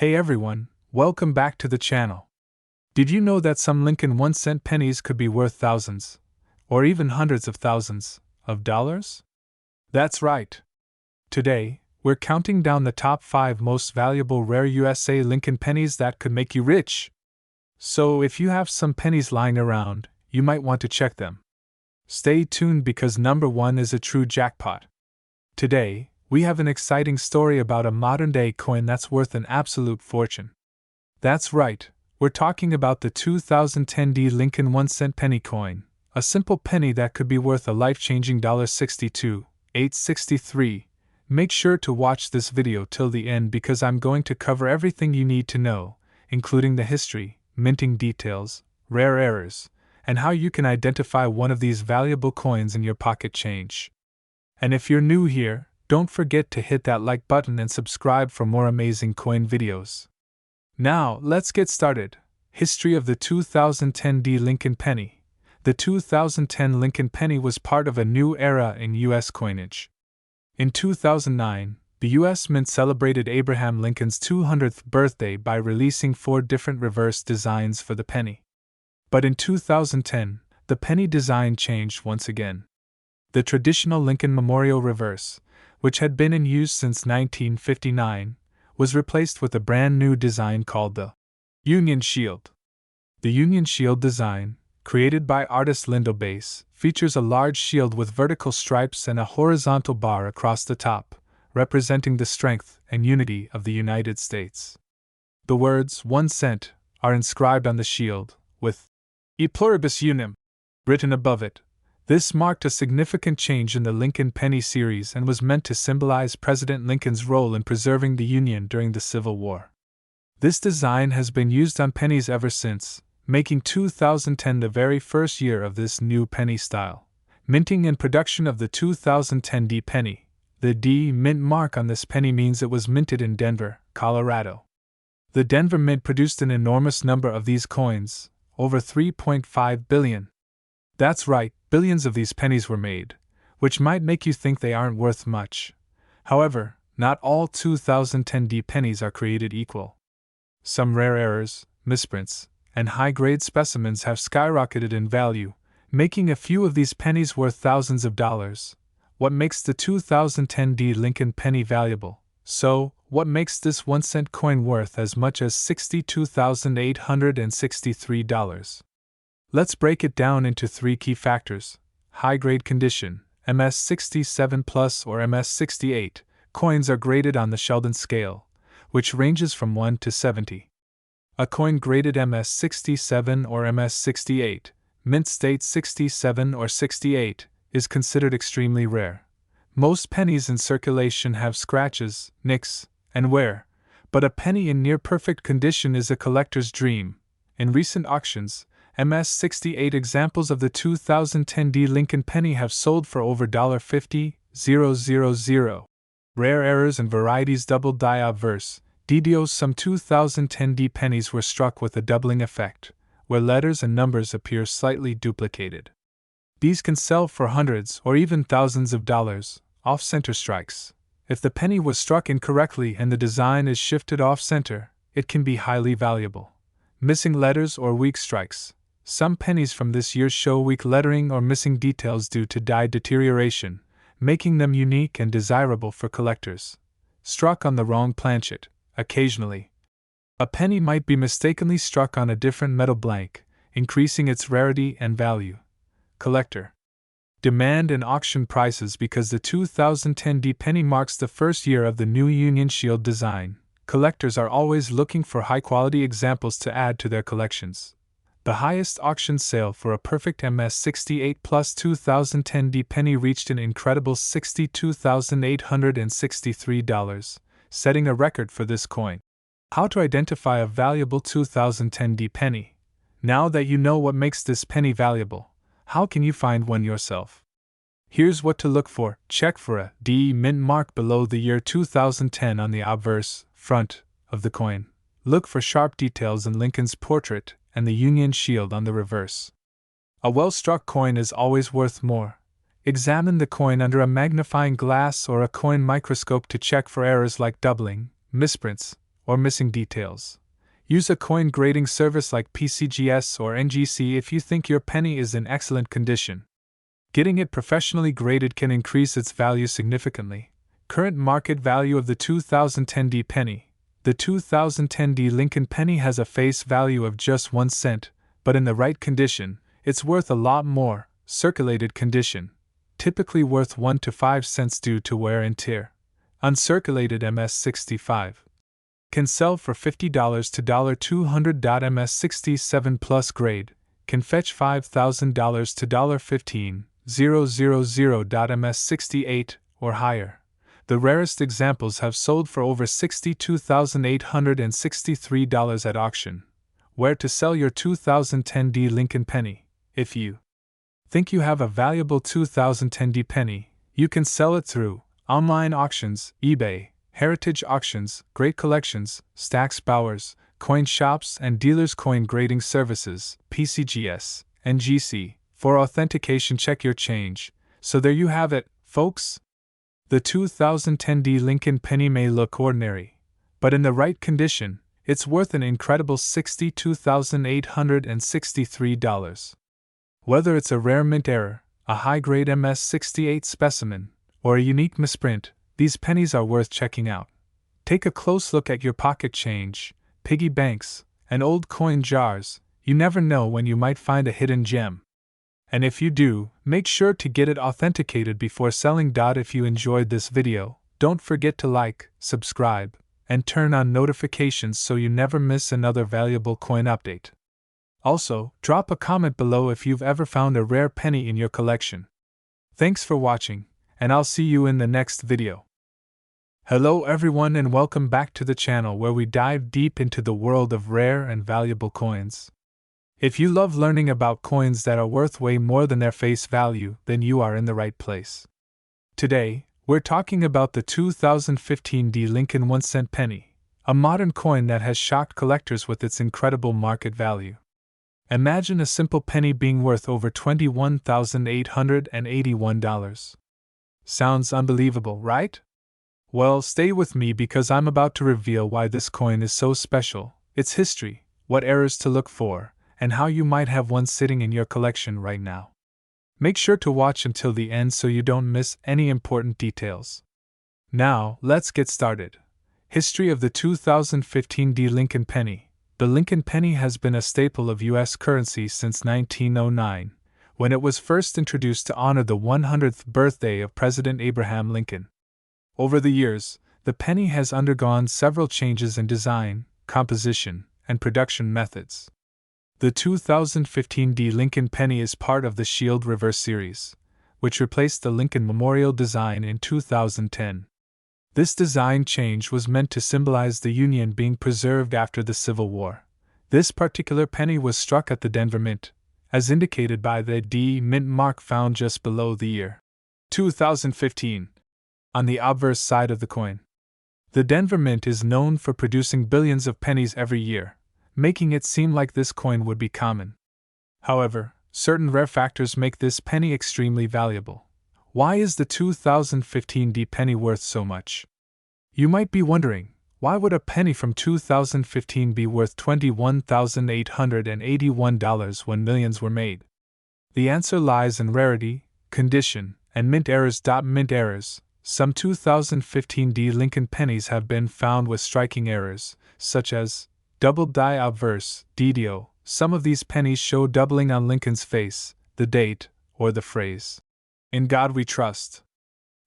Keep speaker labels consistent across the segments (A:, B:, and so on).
A: Hey everyone, welcome back to the channel. Did you know that some Lincoln 1-cent pennies could be worth thousands, or even hundreds of thousands, of dollars? That's right. Today, we're counting down the top 5 most valuable rare USA Lincoln pennies that could make you rich. So if you have some pennies lying around, you might want to check them. Stay tuned because number 1 is a true jackpot. Today, we have an exciting story about a modern-day coin that's worth an absolute fortune. That's right, we're talking about the 2010 Lincoln 1-cent penny coin, a simple penny that could be worth a life-changing $62,863. Make sure to watch this video till the end because I'm going to cover everything you need to know, including the history, minting details, rare errors, and how you can identify one of these valuable coins in your pocket change. And if you're new here, don't forget to hit that like button and subscribe for more amazing coin videos. Now, let's get started. History of the 2010 Lincoln penny. The 2010 Lincoln penny was part of a new era in U.S. coinage. In 2009, the U.S. Mint celebrated Abraham Lincoln's 200th birthday by releasing 4 different reverse designs for the penny. But in 2010, the penny design changed once again. The traditional Lincoln Memorial reverse, which had been in use since 1959, was replaced with a brand new design called the Union Shield. The Union Shield design, created by artist Lyndall Bass, features a large shield with vertical stripes and a horizontal bar across the top, representing the strength and unity of the United States. The words 1 cent are inscribed on the shield, with E pluribus unum written above it. This marked a significant change in the Lincoln penny series and was meant to symbolize President Lincoln's role in preserving the Union during the Civil War. This design has been used on pennies ever since, making 2010 the very first year of this new penny style. Minting and production of the 2010 D penny. The D mint mark on this penny means it was minted in Denver, Colorado. The Denver Mint produced an enormous number of these coins, over 3.5 billion. That's right, billions of these pennies were made, which might make you think they aren't worth much. However, not all 2010 D pennies are created equal. Some rare errors, misprints, and high-grade specimens have skyrocketed in value, making a few of these pennies worth thousands of dollars. What makes the 2010 D Lincoln penny valuable? So, what makes this 1-cent coin worth as much as $62,863? Let's break it down into 3 key factors: high-grade condition, MS67 plus or MS68. Coins are graded on the Sheldon scale, which ranges from 1 to 70. A coin graded MS67 or MS68, mint state 67 or 68, is considered extremely rare. Most pennies in circulation have scratches, nicks, and wear, but a penny in near-perfect condition is a collector's dream. In recent auctions, MS68 examples of the 2010 D Lincoln penny have sold for over $50,000. Rare errors and varieties. Double die obverse DDOs. Some 2010 D pennies were struck with a doubling effect, where letters and numbers appear slightly duplicated. These can sell for hundreds or even thousands of dollars. Off-center strikes. If the penny was struck incorrectly and the design is shifted off-center, it can be highly valuable. Missing letters or weak strikes. Some pennies from this year show weak lettering or missing details due to die deterioration, making them unique and desirable for collectors. Struck on the wrong planchet. Occasionally, a penny might be mistakenly struck on a different metal blank, increasing its rarity and value. Collector. Demand and auction prices. Because the 2010 D penny marks the first year of the new Union Shield design, collectors are always looking for high-quality examples to add to their collections. The highest auction sale for a perfect MS68 plus 2010 D penny reached an incredible $62,863, setting a record for this coin. How to identify a valuable 2010 D penny? Now that you know what makes this penny valuable, how can you find one yourself? Here's what to look for. Check for a D mint mark below the year 2010 on the obverse front of the coin. Look for sharp details in Lincoln's portrait and the Union Shield on the reverse. A well-struck coin is always worth more. Examine the coin under a magnifying glass or a coin microscope to check for errors like doubling, misprints, or missing details. Use a coin grading service like PCGS or NGC if you think your penny is in excellent condition. Getting it professionally graded can increase its value significantly. Current market value of the 2010D penny. The 2010D Lincoln penny has a face value of just 1 cent, but in the right condition, it's worth a lot more. Circulated condition, typically worth 1 to 5 cents due to wear and tear. Uncirculated MS65 can sell for $50 to $200. MS67 plus grade can fetch $5,000 to $15,000. MS68 or higher. The rarest examples have sold for over $62,863 at auction. Where to sell your 2010D Lincoln penny? If you think you have a valuable 2010D penny, you can sell it through online auctions, eBay, heritage auctions, Great Collections, Stack's Bowers, coin shops and dealers. Coin grading services, PCGS, NGC. For authentication, check your change. So there you have it, folks. The 2010D Lincoln penny may look ordinary, but in the right condition, it's worth an incredible $62,863. Whether it's a rare mint error, a high-grade MS68 specimen, or a unique misprint, these pennies are worth checking out. Take a close look at your pocket change, piggy banks, and old coin jars. You never know when you might find a hidden gem. And if you do, make sure to get it authenticated before selling. If you enjoyed this video, don't forget to like, subscribe, and turn on notifications so you never miss another valuable coin update. Also, drop a comment below if you've ever found a rare penny in your collection. Thanks for watching, and I'll see you in the next video. Hello everyone and welcome back to the channel where we dive deep into the world of rare and valuable coins. If you love learning about coins that are worth way more than their face value, then you are in the right place. Today, we're talking about the 2015D Lincoln 1 cent penny, a modern coin that has shocked collectors with its incredible market value. Imagine a simple penny being worth over $21,881. Sounds unbelievable, right? Well, stay with me because I'm about to reveal why this coin is so special, its history, what errors to look for, and how you might have one sitting in your collection right now. Make sure to watch until the end so you don't miss any important details. Now, let's get started. History of the 2015D Lincoln penny. The Lincoln penny has been a staple of U.S. currency since 1909, when it was first introduced to honor the 100th birthday of President Abraham Lincoln. Over the years, the penny has undergone several changes in design, composition, and production methods. The 2015D Lincoln penny is part of the Shield Reverse series, which replaced the Lincoln Memorial design in 2010. This design change was meant to symbolize the Union being preserved after the Civil War. This particular penny was struck at the Denver Mint, as indicated by the D Mint mark found just below the year 2015. On the obverse side of the coin, the Denver Mint is known for producing billions of pennies every year, making it seem like this coin would be common. However, certain rare factors make this penny extremely valuable. Why is the 2015D penny worth so much? You might be wondering, why would a penny from 2015 be worth $21,881 when millions were made? The answer lies in rarity, condition, and mint errors. Mint errors. Some 2015D Lincoln pennies have been found with striking errors, such as double die obverse, DDO. Some of these pennies show doubling on Lincoln's face, the date, or the phrase, "In God We Trust."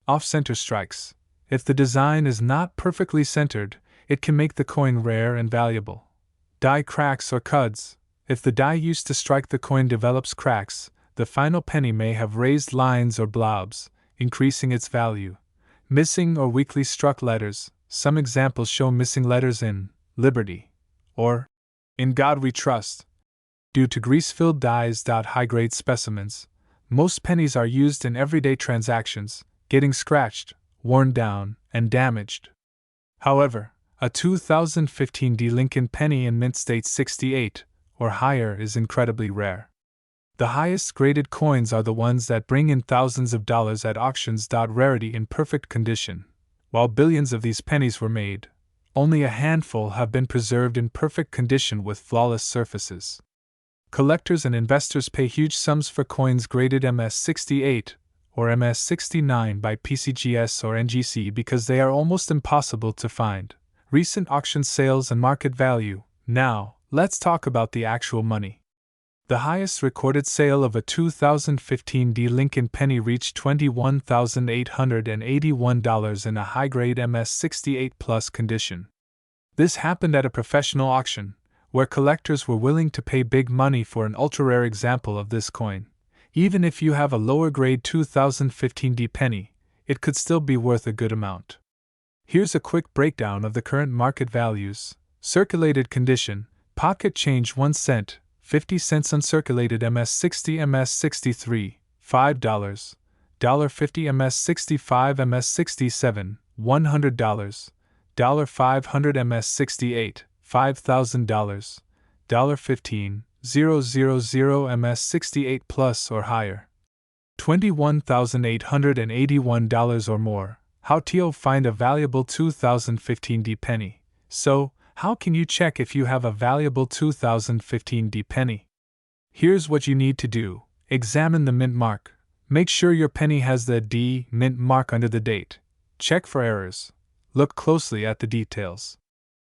A: Off-center strikes. If the design is not perfectly centered, it can make the coin rare and valuable. Die cracks or cuds. If the die used to strike the coin develops cracks, the final penny may have raised lines or blobs, increasing its value. Missing or weakly struck letters. Some examples show missing letters in Liberty or In God We Trust. Due to grease-filled dies. High-grade specimens. Most pennies are used in everyday transactions, getting scratched, worn down, and damaged. However, a 2015D Lincoln penny in mint state 68 or higher is incredibly rare. The highest graded coins are the ones that bring in thousands of dollars at auctions. Rarity in perfect condition. While billions of these pennies were made, Only a handful have been preserved in perfect condition with flawless surfaces. Collectors and investors pay huge sums for coins graded MS-68 or MS-69 by PCGS or NGC because they are almost impossible to find. Recent auction sales and market value. Now, let's talk about the actual money. The highest recorded sale of a 2015 D Lincoln penny reached $21,881 in a high-grade MS-68 Plus condition. This happened at a professional auction, where collectors were willing to pay big money for an ultra-rare example of this coin. Even if you have a lower-grade 2015 D penny, it could still be worth a good amount. Here's a quick breakdown of the current market values. Circulated condition, pocket change 1 cent, 50 cents uncirculated MS-60 MS-63, $5, $1.50 MS-65 MS-67, $100, $500 MS-68, $5,000, $15, 000 MS-68 plus or higher, $21,881 or more. How to find a valuable 2015 D penny. So, how can you check if you have a valuable 2015 D penny? Here's what you need to do. Examine the mint mark. Make sure your penny has the D mint mark under the date. Check for errors. Look closely at the details.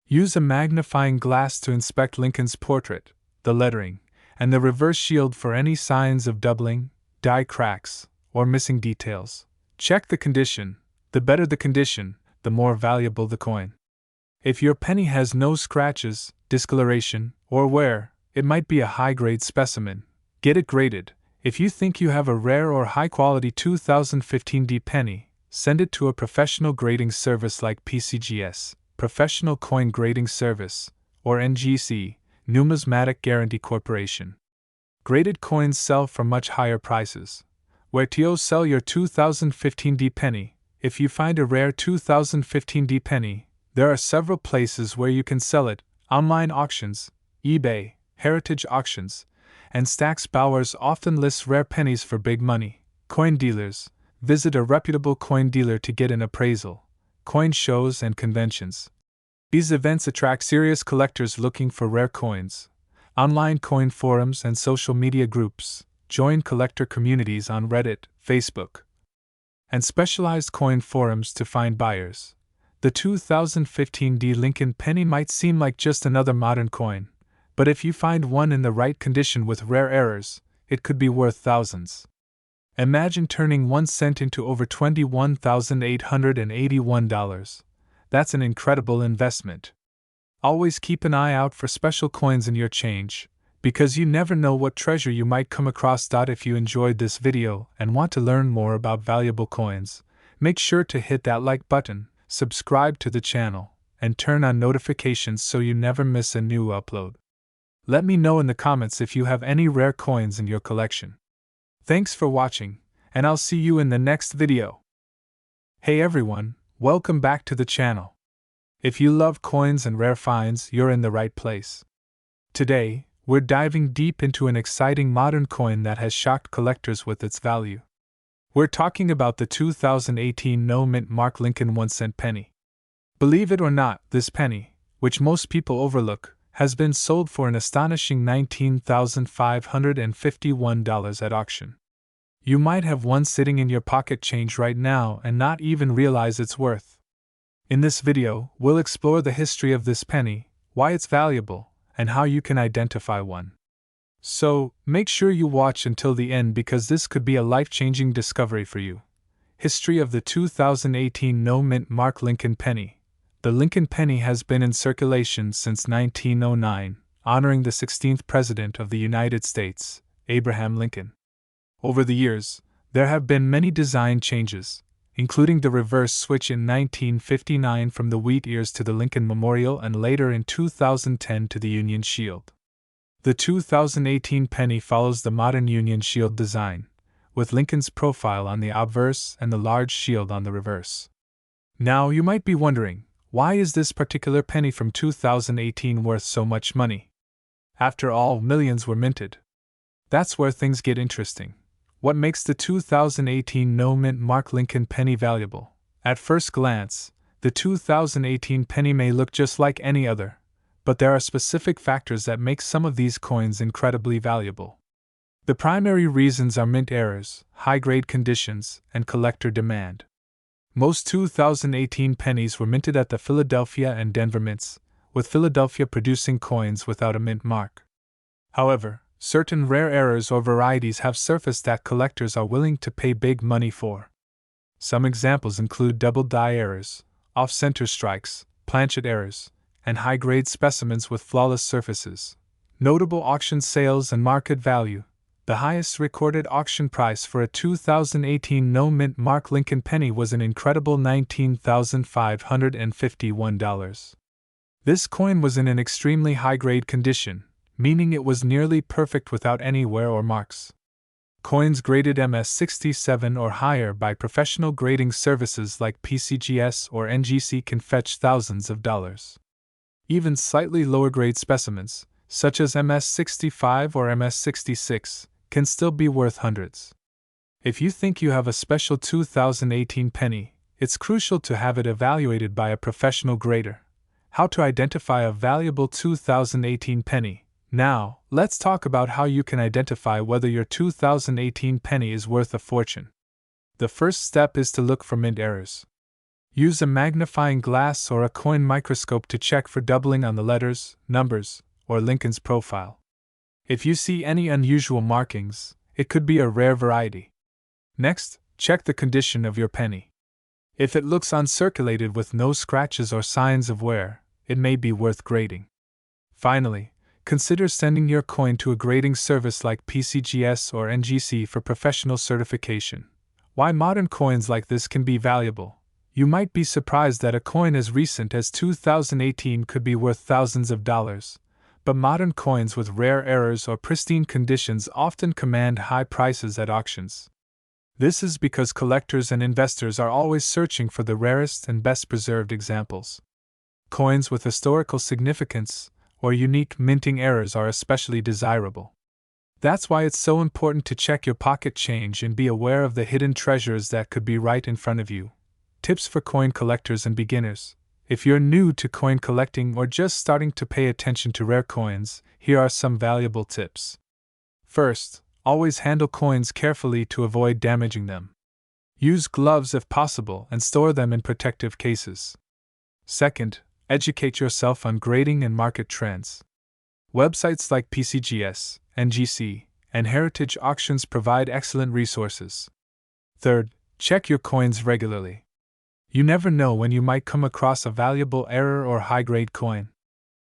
A: Use a magnifying glass to inspect Lincoln's portrait, the lettering, and the reverse shield for any signs of doubling, die cracks, or missing details. Check the condition. The better the condition, the more valuable the coin. If your penny has no scratches, discoloration, or wear, it might be a high-grade specimen. Get it graded. If you think you have a rare or high-quality 2015 D penny, send it to a professional grading service like PCGS, Professional Coin Grading Service, or NGC, Numismatic Guarantee Corporation. Graded coins sell for much higher prices. Where to sell your 2015 D penny? If you find a rare 2015 D penny, there are several places where you can sell it: online auctions, eBay, heritage auctions, and Stack's Bowers often lists rare pennies for big money. Coin dealers. Visit a reputable coin dealer to get an appraisal. Coin shows and conventions. These events attract serious collectors looking for rare coins. Online coin forums and social media groups. Join collector communities on Reddit, Facebook, and specialized coin forums to find buyers. The 2015 D Lincoln penny might seem like just another modern coin, but if you find one in the right condition with rare errors, it could be worth thousands. Imagine turning 1 cent into over $21,881. That's an incredible investment. Always keep an eye out for special coins in your change, because you never know what treasure you might come across. If you enjoyed this video and want to learn more about valuable coins, make sure to hit that like button, subscribe to the channel, and turn on notifications so you never miss a new upload. Let me know in the comments if you have any rare coins in your collection. Thanks for watching, and I'll see you in the next video. Hey everyone, welcome back to the channel. If you love coins and rare finds, you're in the right place. Today, we're diving deep into an exciting modern coin that has shocked collectors with its value. We're talking about the 2018 no mint mark Lincoln 1 cent penny. Believe it or not, this penny, which most people overlook, has been sold for an astonishing $19,551 at auction. You might have one sitting in your pocket change right now and not even realize its worth. In this video, we'll explore the history of this penny, why it's valuable, and how you can identify one. So, make sure you watch until the end because this could be a life-changing discovery for you. History of the 2018 no mint mark Lincoln penny. The Lincoln penny has been in circulation since 1909, honoring the 16th President of the United States, Abraham Lincoln. Over the years, there have been many design changes, including the reverse switch in 1959 from the wheat ears to the Lincoln Memorial and later in 2010 to the Union Shield. The 2018 penny follows the modern Union Shield design, with Lincoln's profile on the obverse and the large shield on the reverse. Now you might be wondering, why is this particular penny from 2018 worth so much money? After all, millions were minted. That's where things get interesting. What makes the 2018 no mint mark Lincoln penny valuable? At first glance, The 2018 penny may look just like any other, but there are specific factors that make some of these coins incredibly valuable. The primary reasons are mint errors, high-grade conditions, and collector demand. Most 2018 pennies were minted at the Philadelphia and Denver mints, with Philadelphia producing coins without a mint mark. However, certain rare errors or varieties have surfaced that collectors are willing to pay big money for. Some examples include double die errors, off-center strikes, planchet errors, and high-grade specimens with flawless surfaces. Notable auction sales and market value. The highest recorded auction price for a 2018 no-mint mark Lincoln penny was an incredible $19,551. This coin was in an extremely high-grade condition, meaning it was nearly perfect without any wear or marks. Coins graded MS67 or higher by professional grading services like PCGS or NGC can fetch thousands of dollars. Even slightly lower grade specimens, such as MS65 or MS66, can still be worth hundreds. If you think you have a special 2018 penny, it's crucial to have it evaluated by a professional grader. How to identify a valuable 2018 penny. Now, let's talk about how you can identify whether your 2018 penny is worth a fortune. The first step is to look for mint errors. Use a magnifying glass or a coin microscope to check for doubling on the letters, numbers, or Lincoln's profile. If you see any unusual markings, it could be a rare variety. Next, check the condition of your penny. If it looks uncirculated with no scratches or signs of wear, it may be worth grading. Finally, consider sending your coin to a grading service like PCGS or NGC for professional certification. Why modern coins like this can be valuable. You might be surprised that a coin as recent as 2018 could be worth thousands of dollars, but modern coins with rare errors or pristine conditions often command high prices at auctions. This is because collectors and investors are always searching for the rarest and best preserved examples. Coins with historical significance or unique minting errors are especially desirable. That's why it's so important to check your pocket change and be aware of the hidden treasures that could be right in front of you. Tips for coin collectors and beginners. If you're new to coin collecting or just starting to pay attention to rare coins, here are some valuable tips. First, always handle coins carefully to avoid damaging them. Use gloves if possible and store them in protective cases. Second, educate yourself on grading and market trends. Websites like PCGS, NGC, and Heritage Auctions provide excellent resources. Third, check your coins regularly. You never know when you might come across a valuable error or high-grade coin.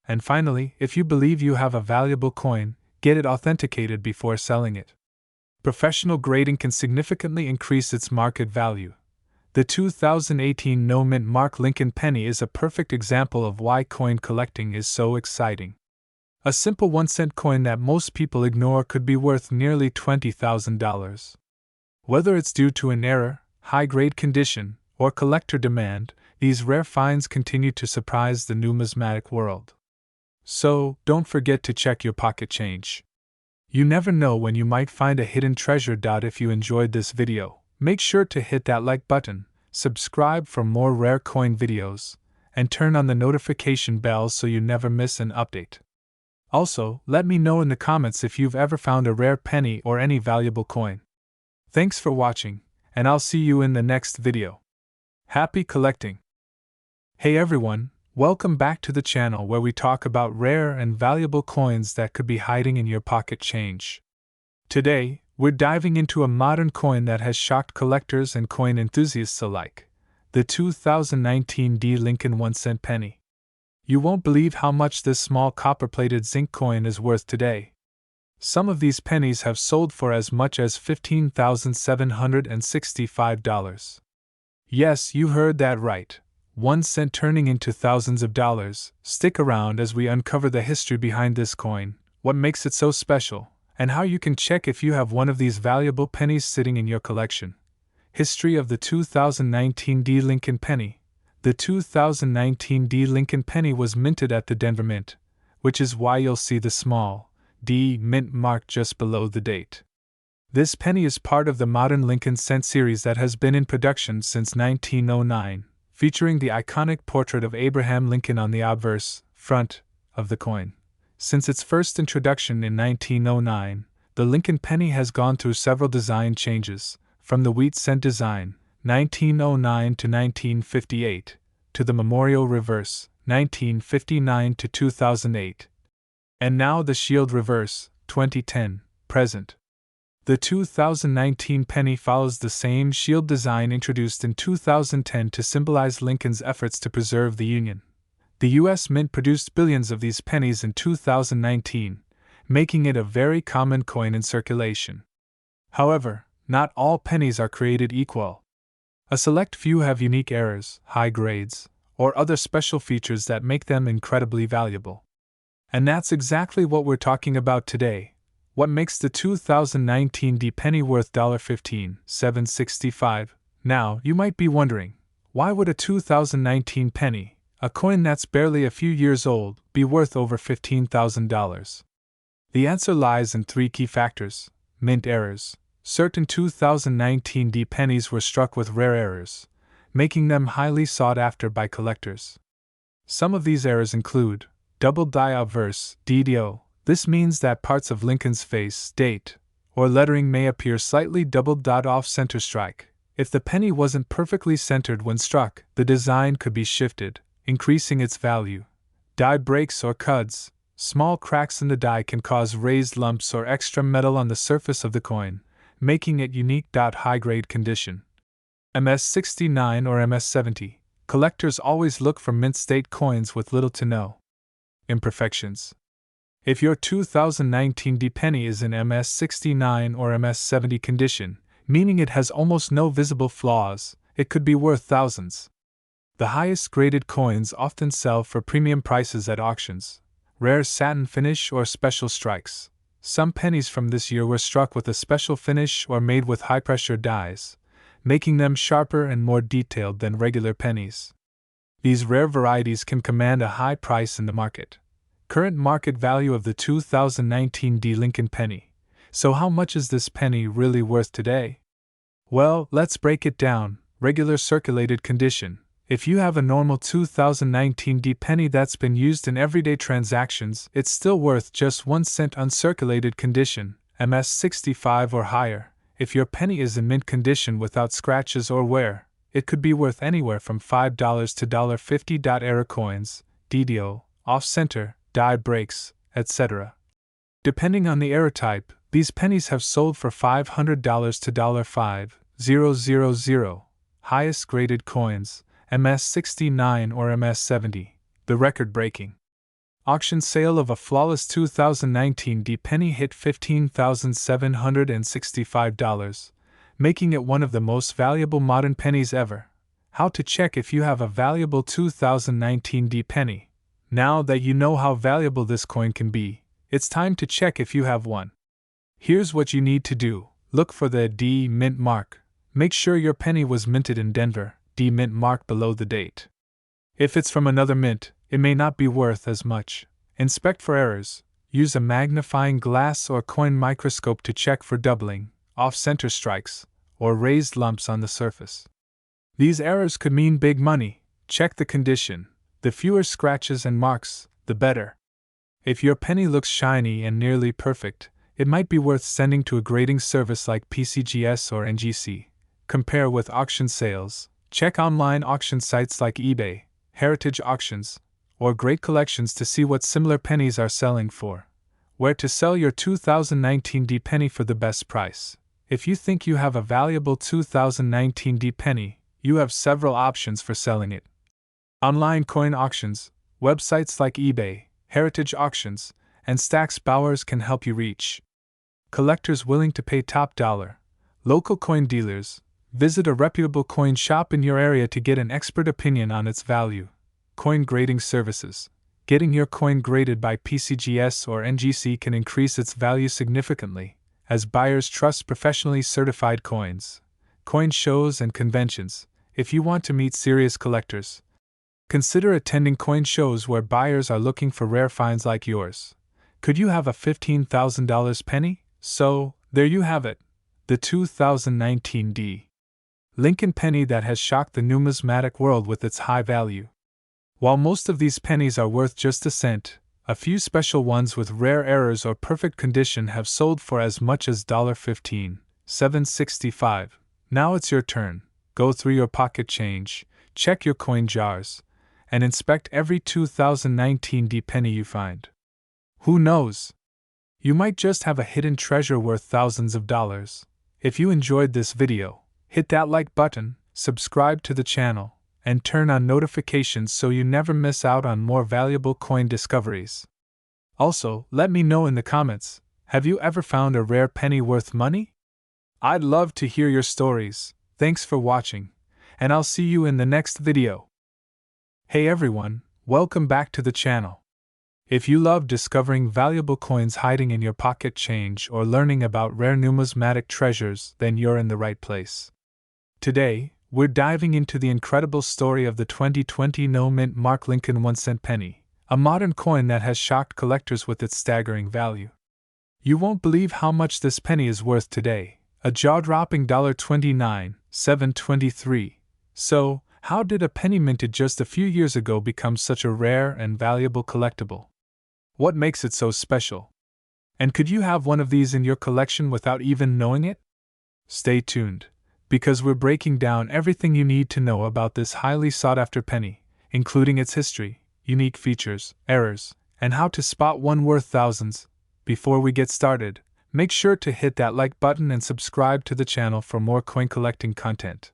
A: And finally, if you believe you have a valuable coin, get it authenticated before selling it. Professional grading can significantly increase its market value. The 2018 no-mint mark Lincoln penny is a perfect example of why coin collecting is so exciting. A simple 1-cent coin that most people ignore could be worth nearly $20,000. Whether it's due to an error, high-grade condition, or collector demand, these rare finds continue to surprise the numismatic world. So, don't forget to check your pocket change. You never know when you might find a hidden treasure. If you enjoyed this video, make sure to hit that like button, subscribe for more rare coin videos, and turn on the notification bell so you never miss an update. Also, let me know in the comments if you've ever found a rare penny or any valuable coin. Thanks for watching, and I'll see you in the next video. Happy collecting! Hey everyone, welcome back to the channel where we talk about rare and valuable coins that could be hiding in your pocket change. Today, we're diving into a modern coin that has shocked collectors and coin enthusiasts alike, the 2019 D Lincoln 1-cent penny. You won't believe how much this small copper-plated zinc coin is worth today. Some of these pennies have sold for as much as $15,765. Yes, you heard that right. 1 cent turning into thousands of dollars. Stick around as we uncover the history behind this coin, what makes it so special, and how you can check if you have one of these valuable pennies sitting in your collection. History of the 2019 D Lincoln penny. The 2019 D Lincoln penny was minted at the Denver Mint, which is why you'll see the small D mint mark just below the date. This penny is part of the modern Lincoln cent series that has been in production since 1909, featuring the iconic portrait of Abraham Lincoln on the obverse front of the coin. Since its first introduction in 1909, the Lincoln penny has gone through several design changes, from the wheat cent design, 1909 to 1958, to the memorial reverse, 1959 to 2008, and now the shield reverse, 2010, present. The 2019 penny follows the same shield design introduced in 2010 to symbolize Lincoln's efforts to preserve the Union. The U.S. Mint produced billions of these pennies in 2019, making it a very common coin in circulation. However, not all pennies are created equal. A select few have unique errors, high grades, or other special features that make them incredibly valuable. And that's exactly what we're talking about today. What makes the 2019 D penny worth $15,765? Now, you might be wondering, why would a 2019 penny, a coin that's barely a few years old, be worth over $15,000? The answer lies in three key factors: mint errors. Certain 2019 D pennies were struck with rare errors, making them highly sought after by collectors. Some of these errors include double die obverse (DDO). This means that parts of Lincoln's face, date, or lettering may appear slightly doubled off center strike. If the penny wasn't perfectly centered when struck, the design could be shifted, increasing its value. Die breaks or cuds. Small cracks in the die can cause raised lumps or extra metal on the surface of the coin, making it unique. High-grade condition. MS69 or MS70. Collectors always look for mint state coins with little to no imperfections. If your 2019 D penny is in MS69 or MS70 condition, meaning it has almost no visible flaws, it could be worth thousands. The highest graded coins often sell for premium prices at auctions. Rare satin finish or special strikes. Some pennies from this year were struck with a special finish or made with high-pressure dies, making them sharper and more detailed than regular pennies. These rare varieties can command a high price in the market. Current market value of the 2019 D Lincoln penny. So how much is this penny really worth today? Well, let's break it down. Regular circulated condition. If you have a normal 2019 D penny that's been used in everyday transactions, it's still worth just 1 cent. Uncirculated condition, MS65 or higher. If your penny is in mint condition without scratches or wear, it could be worth anywhere from $5 to $50. Error coins, DDO, off-center, die breaks, etc. Depending on the error type, these pennies have sold for $500 to $5,000. Highest graded coins, MS69 or MS70. The record-breaking auction sale of a flawless 2019 D penny hit $15,765, making it one of the most valuable modern pennies ever. How to check if you have a valuable 2019 D penny. Now that you know how valuable this coin can be, it's time to check if you have one. Here's what you need to do. Look for the D mint mark. Make sure your penny was minted in Denver, D mint mark below the date. If it's from another mint, it may not be worth as much. Inspect for errors. Use a magnifying glass or coin microscope to check for doubling, off-center strikes, or raised lumps on the surface. These errors could mean big money. Check the condition. The fewer scratches and marks, the better. If your penny looks shiny and nearly perfect, it might be worth sending to a grading service like PCGS or NGC. Compare with auction sales. Check online auction sites like eBay, Heritage Auctions, or Great Collections to see what similar pennies are selling for. Where to sell your 2019 D penny for the best price. If you think you have a valuable 2019 D penny, you have several options for selling it. Online coin auctions, websites like eBay, Heritage Auctions, and Stax Bowers can help you reach collectors willing to pay top dollar. Local coin dealers. Visit a reputable coin shop in your area to get an expert opinion on its value. Coin grading services. Getting your coin graded by PCGS or NGC can increase its value significantly, as buyers trust professionally certified coins. Coin shows and conventions. If you want to meet serious collectors, consider attending coin shows where buyers are looking for rare finds like yours. Could you have a $15,000 penny? So, there you have it. The 2019 D Lincoln penny that has shocked the numismatic world with its high value. While most of these pennies are worth just a cent, a few special ones with rare errors or perfect condition have sold for as much as $15, $7.65. Now it's your turn. Go through your pocket change, check your coin jars, and inspect every 2019 D penny you find. Who knows? You might just have a hidden treasure worth thousands of dollars. If you enjoyed this video, hit that like button, subscribe to the channel, and turn on notifications so you never miss out on more valuable coin discoveries. Also, let me know in the comments, have you ever found a rare penny worth money? I'd love to hear your stories. Thanks for watching, and I'll see you in the next video. Hey everyone, welcome back to the channel. If you love discovering valuable coins hiding in your pocket change or learning about rare numismatic treasures, then you're in the right place. Today, we're diving into the incredible story of the 2020 no-mint mark Lincoln 1-cent penny, a modern coin that has shocked collectors with its staggering value. You won't believe how much this penny is worth today, a jaw-dropping $29, $7.23. So, how did a penny minted just a few years ago become such a rare and valuable collectible? What makes it so special? And could you have one of these in your collection without even knowing it? Stay tuned, because we're breaking down everything you need to know about this highly sought-after penny, including its history, unique features, errors, and how to spot one worth thousands. Before we get started, make sure to hit that like button and subscribe to the channel for more coin collecting content.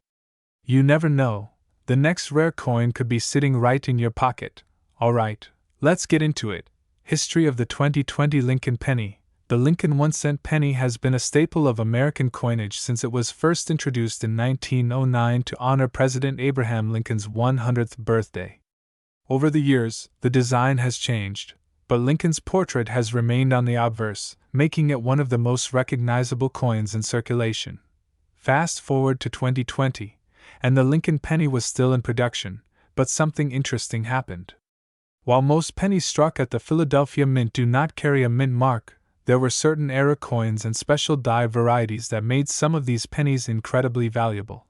A: You never know, the next rare coin could be sitting right in your pocket. Alright, let's get into it. History of the 2020 Lincoln penny. The Lincoln 1-cent penny has been a staple of American coinage since it was first introduced in 1909 to honor President Abraham Lincoln's 100th birthday. Over the years, the design has changed, but Lincoln's portrait has remained on the obverse, making it one of the most recognizable coins in circulation. Fast forward to 2020, and the Lincoln penny was still in production, but something interesting happened. While most pennies struck at the Philadelphia Mint do not carry a mint mark, there were certain error coins and special die varieties that made some of these pennies incredibly valuable.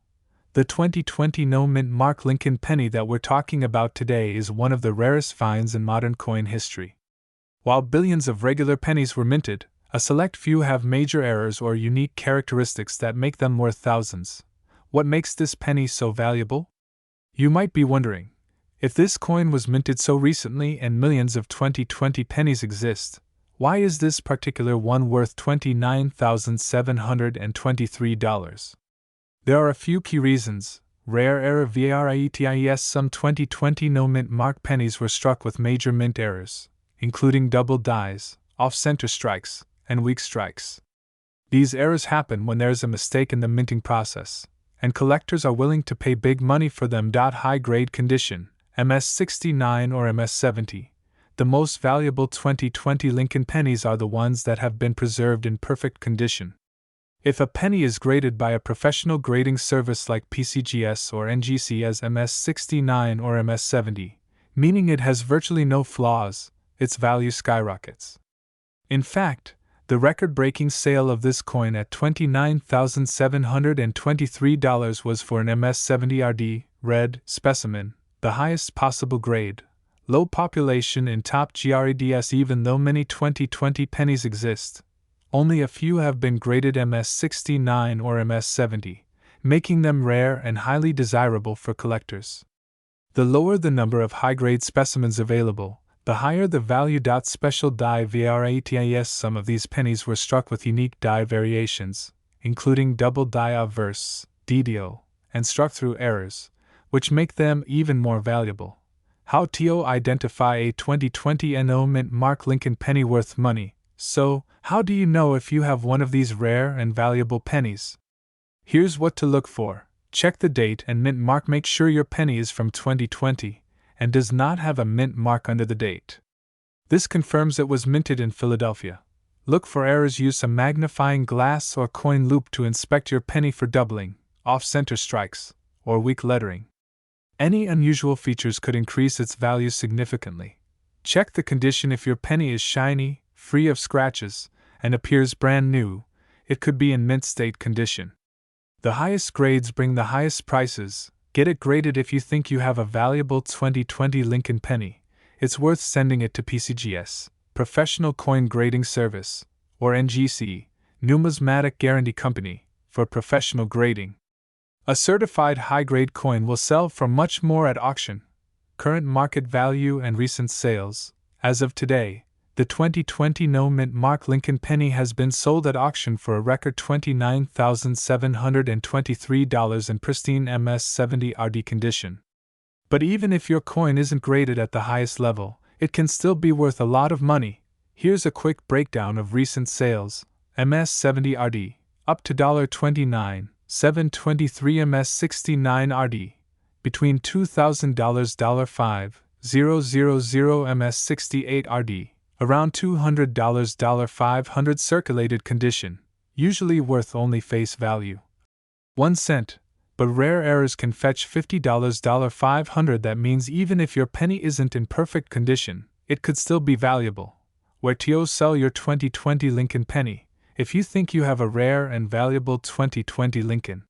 A: The 2020 no-mint mark Lincoln penny that we're talking about today is one of the rarest finds in modern coin history. While billions of regular pennies were minted, a select few have major errors or unique characteristics that make them worth thousands. What makes this penny so valuable? You might be wondering, if this coin was minted so recently and millions of 2020 pennies exist, why is this particular one worth $29,723? There are a few key reasons. Rare error varieties. Some 2020 no-mint mark pennies were struck with major mint errors, including double dies, off-center strikes, and weak strikes. These errors happen when there's a mistake in the minting process, and collectors are willing to pay big money for them. High-grade condition, MS69 or MS70. The most valuable 2020 Lincoln pennies are the ones that have been preserved in perfect condition. If a penny is graded by a professional grading service like PCGS or NGC as MS69 or MS70, meaning it has virtually no flaws, its value skyrockets. In fact, the record-breaking sale of this coin at $29,723 was for an MS70RD, red, specimen, the highest possible grade. Low population in top grades. Even though many 2020 pennies exist, only a few have been graded MS69 or MS70, making them rare and highly desirable for collectors. The lower the number of high-grade specimens available, the higher the value. Special die varieties. Some of these pennies were struck with unique die variations, including double die obverse, DDO, and struck through errors, which make them even more valuable. How to identify a 2020 no-mint mark Lincoln penny worth money? So, how do you know if you have one of these rare and valuable pennies? Here's what to look for. Check the date and mint mark. Make sure your penny is from 2020 and does not have a mint mark under the date. This confirms it was minted in Philadelphia. Look for errors. Use a magnifying glass or coin loop to inspect your penny for doubling, off-center strikes, or weak lettering. Any unusual features could increase its value significantly. Check the condition. If your penny is shiny, free of scratches, and appears brand new, it could be in mint state condition. The highest grades bring the highest prices. Get it graded if you think you have a valuable 2020 Lincoln penny. It's worth sending it to PCGS, Professional Coin Grading Service, or NGC, Numismatic Guarantee Company, for professional grading. A certified high-grade coin will sell for much more at auction. Current market value and recent sales. As of today, the 2020 no-mint mark Lincoln penny has been sold at auction for a record $29,723 in pristine MS-70 RD condition. But even if your coin isn't graded at the highest level, it can still be worth a lot of money. Here's a quick breakdown of recent sales. MS-70 RD, up to $29,723. MS-69 RD, between $2,000 $5,000. MS-68 RD, around $200 $500. Circulated condition, usually worth only face value 1 cent, but rare errors can fetch $50 $500. That means even if your penny isn't in perfect condition, it could still be valuable. Where to sell your 2020 Lincoln penny? If you think you have a rare and valuable 2020 Lincoln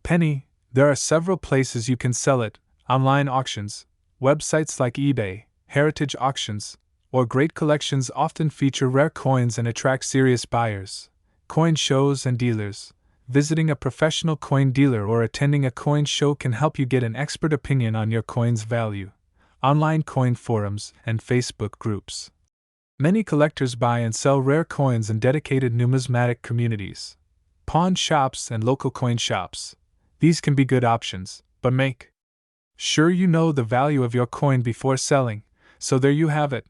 A: penny, there are several places you can sell it: online auctions, websites like eBay, heritage auctions, or great collections often feature rare coins and attract serious buyers. Coin shows and dealers. Visiting a professional coin dealer or attending a coin show can help you get an expert opinion on your coin's value. Online coin forums and Facebook groups. Many collectors buy and sell rare coins in dedicated numismatic communities. Pawn shops and local coin shops. These can be good options, but make sure you know the value of your coin before selling. So there you have it.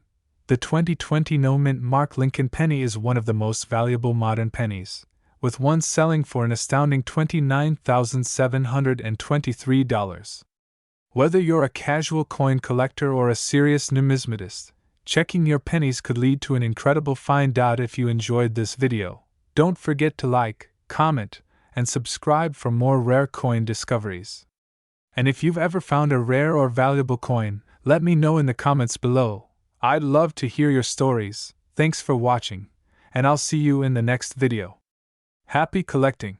A: The 2020 no-mint mark Lincoln penny is one of the most valuable modern pennies, with one selling for an astounding $29,723. Whether you're a casual coin collector or a serious numismatist, checking your pennies could lead to an incredible find. If you enjoyed this video, don't forget to like, comment, and subscribe for more rare coin discoveries. And if you've ever found a rare or valuable coin, let me know in the comments below. I'd love to hear your stories. Thanks for watching, and I'll see you in the next video. Happy collecting!